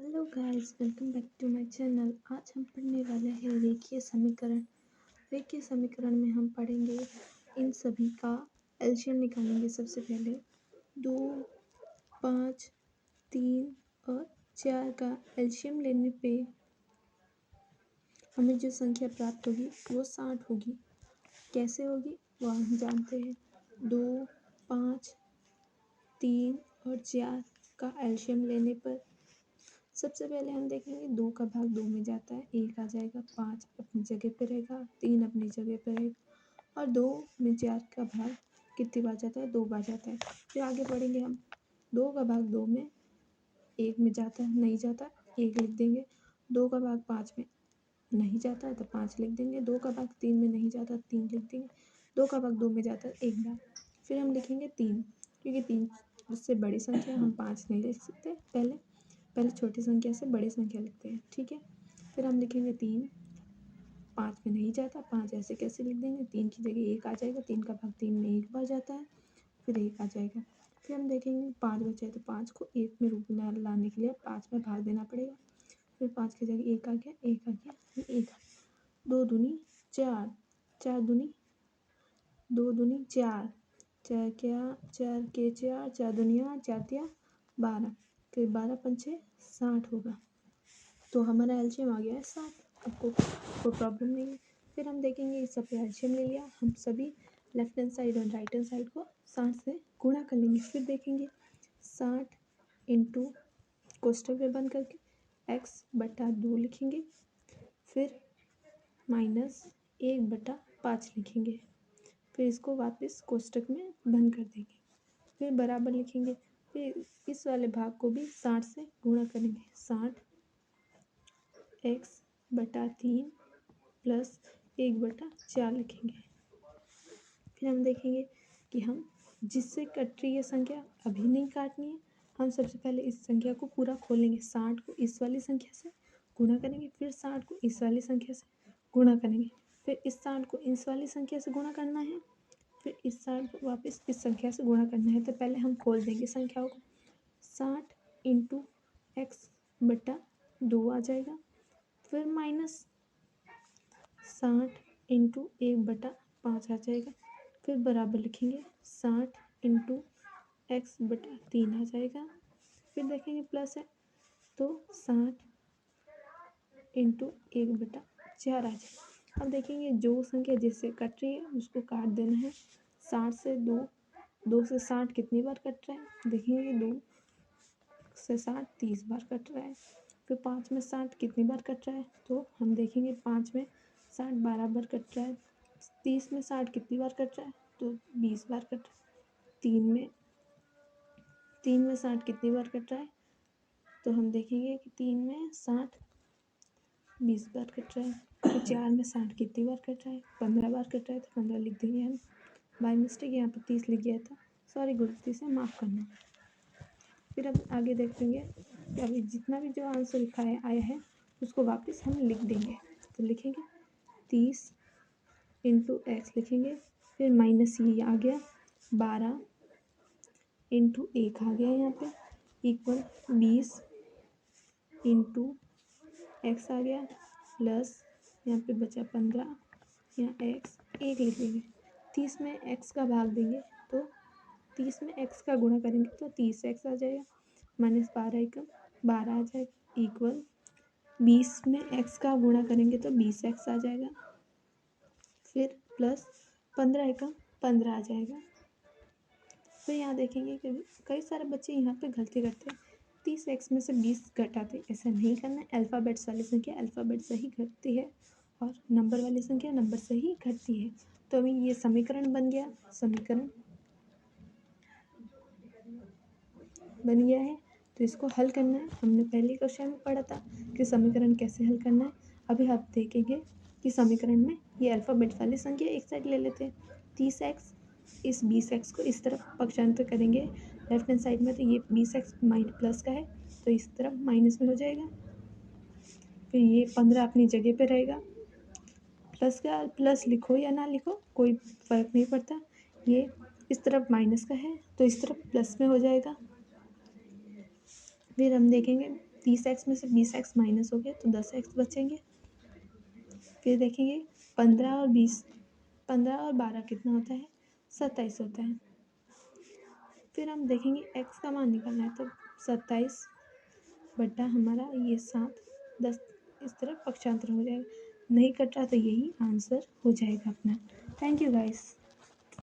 Hello guys, welcome back to my channel. आज हम पढ़ने वाले हैं रेखीय समीकरण। रेखीय समीकरण में हम पढ़ेंगे इन सभी का एलसीएम निकालेंगे। सबसे पहले 2, 5, 3 और 4 का एलसीएम लेने पे हमें जो संख्या प्राप्त होगी वो 60 होगी। कैसे होगी वो हम जानते हैं। 2, 5, 3 और 4 का एलसीएम लेने पर सबसे पहले हम देखेंगे 2 का भाग 2 में जाता है, 1 आ जाएगा, 5 अपनी जगह पे रहेगा, 3 अपनी जगह पे रहेगा और 2 में 4 का भाग कितनी बार जाता है? 2 बार जाता है। फिर आगे बढ़ेंगे हम। 2 का भाग 2 में 1 में जाता है, नहीं जाता, 1 लिख देंगे। 2 का भाग 5 में नहीं जाता है तो 5 लिख देंगे। 2 का भाग 3 में नहीं जाता, 3 लिख देंगे। 2 का भाग 2 में जाता है 1 बार। फिर हम लिखेंगे 3, क्योंकि 3 उससे बड़ी संख्या, हम 5 नहीं लिख सकते। पहले छोटी संख्या से बड़ी संख्या लिखते हैं, ठीक है। फिर हम लिखेंगे 3, 5 में नहीं जाता, 5 ऐसे कैसे लिख देंगे, 3 की जगह 1 आ जाएगा, 3 का भाग 3 में 1 बार जाता है, फिर 1 आ जाएगा। फिर हम देखेंगे 5 बचा है तो 5 को 1 में रूप में लाने के लिए 5 में भाग देना पड़ेगा। फिर 5 की जगह 1 आ गया, 1 आ गया, फिर 1 आ गया। 2 दूनी 4, 4 दूनी 2 दूनी 4, 4 क्या 4 के 4, 4 दूनी 8, 4 तिया 12, फिर 12 पंचे 60 होगा। तो हमारा एलसीएम आ गया है 60। आपको कोई प्रॉब्लम नहीं है। फिर हम देखेंगे इस सब पे एलसीएम ले लिया, हम सभी लेफ्ट हैंड साइड और राइट हैंड साइड को 60 से गुणा कर लेंगे। फिर देखेंगे 60 इंटू कोष्टक में बंद करके x/2 लिखेंगे, फिर माइनस 1/5 लिखेंगे, फिर इसको वापस कोष्टक में बंद कर देंगे, फिर बराबर लिखेंगे। फिर इस वाले भाग को भी 60 से गुणा करेंगे। 60 x/3 प्लस 1/4 लिखेंगे। फिर हम देखेंगे कि हम जिससे कट रही है संख्या अभी नहीं काटनी है। हम सबसे पहले इस संख्या को पूरा खोलेंगे, 60 को इस वाली संख्या से गुणा करेंगे, फिर 60 को इस वाली संख्या से गुणा करेंगे, फिर इस 60 को इस वाली संख्या से गुणा करना है, फिर इस 60 को वापस इस संख्या से गुणा करना है। तो पहले हम खोल देंगे संख्याओं को। 60 इंटू x/2 आ जाएगा, फिर माइनस 60 इंटू 1/5 आ जाएगा, फिर बराबर लिखेंगे 60 इंटू x/3 आ जाएगा, फिर देखेंगे प्लस है तो 60 इंटू 1/4 आ जाएगा। अब देखेंगे जो संख्या जिससे कट रही है उसको काट देना है। 60 से 2 से 60 कितनी बार कट रहा है? देखेंगे 2 से 60 30 बार कट रहा है। फिर 5 में 60 कितनी बार कट रहा है? तो हम देखेंगे 5 में 60 12 बार कट रहा है। 30 में 60 कितनी बार कट रहा है? तो 20 बार कट रहा है। 3 में 60 कितनी बार कट रहा है? तो हम देखेंगे कि 3 में 60 20 बार कट रहा है। तो 4 में 60 कितनी बार कट रहा है? 15 बार कट रहा है, तो 15 लिख देंगे हम। बाय मिस्टेक यहाँ पर 30 लिख गया था, सॉरी, गलती से माफ़ करना। फिर अब आगे देखेंगे कि अभी जितना भी जो आंसर लिखा है आया है उसको वापस हम लिख देंगे। तो लिखेंगे 30 इंटू एक्स लिखेंगे, फिर माइनस ये आ गया 12 इंटू 1 आ गया यहाँ पे, इक्वल 20 इंटू एक्स आ गया, प्लस यहाँ पे बचा 15, यहाँ एक्स 1 लिखेंगे। 30 में एक्स का भाग देंगे तो 30 में एक्स का गुणा करेंगे तो 30x आ जाएगा, माइनस 12 एकम 12 आ जाएगा, इक्वल 20 में x का गुणा करेंगे तो 20x आ जाएगा, फिर प्लस 15 एकम 15 आ जाएगा। फिर यहाँ देखेंगे कि कई सारे बच्चे यहाँ पे गलती करते हैं, 30x में से 20 घटाते। ऐसा नहीं करना है। अल्फ़ाबेट्स वाली संख्या अल्फ़ाबेट से ही घटती है और नंबर वाली संख्या नंबर से ही घटती है। तो अभी ये समीकरण बन गया, समीकरण बन गया है। तो इसको हल करना है। हमने पहले क्वेश्चन में पढ़ा था कि समीकरण कैसे हल करना है। अभी आप देखेंगे कि समीकरण में ये अल्फ़ाबेट वाली संख्या एक साइड ले लेते हैं, 30x, इस 20x को इस तरफ पक्षांतर करेंगे लेफ्ट हैंड साइड में, तो ये 20x माइनस प्लस का है तो इस तरफ माइनस में हो जाएगा। फिर ये 15 अपनी जगह पे रहेगा, प्लस का प्लस लिखो या ना लिखो कोई फ़र्क नहीं पड़ता। ये इस तरफ माइनस का है तो इस तरफ प्लस में हो जाएगा। फिर हम देखेंगे 30x में से 20x माइनस हो गया तो 10x बचेंगे। फिर देखेंगे 15 और 12 कितना होता है, 27 होता है। फिर हम देखेंगे x का मान निकालना है तो 27 बटा हमारा ये 7, 10 इस तरह पक्षांतर हो जाएगा। नहीं कट रहा तो यही आंसर हो जाएगा अपना। Thank you guys.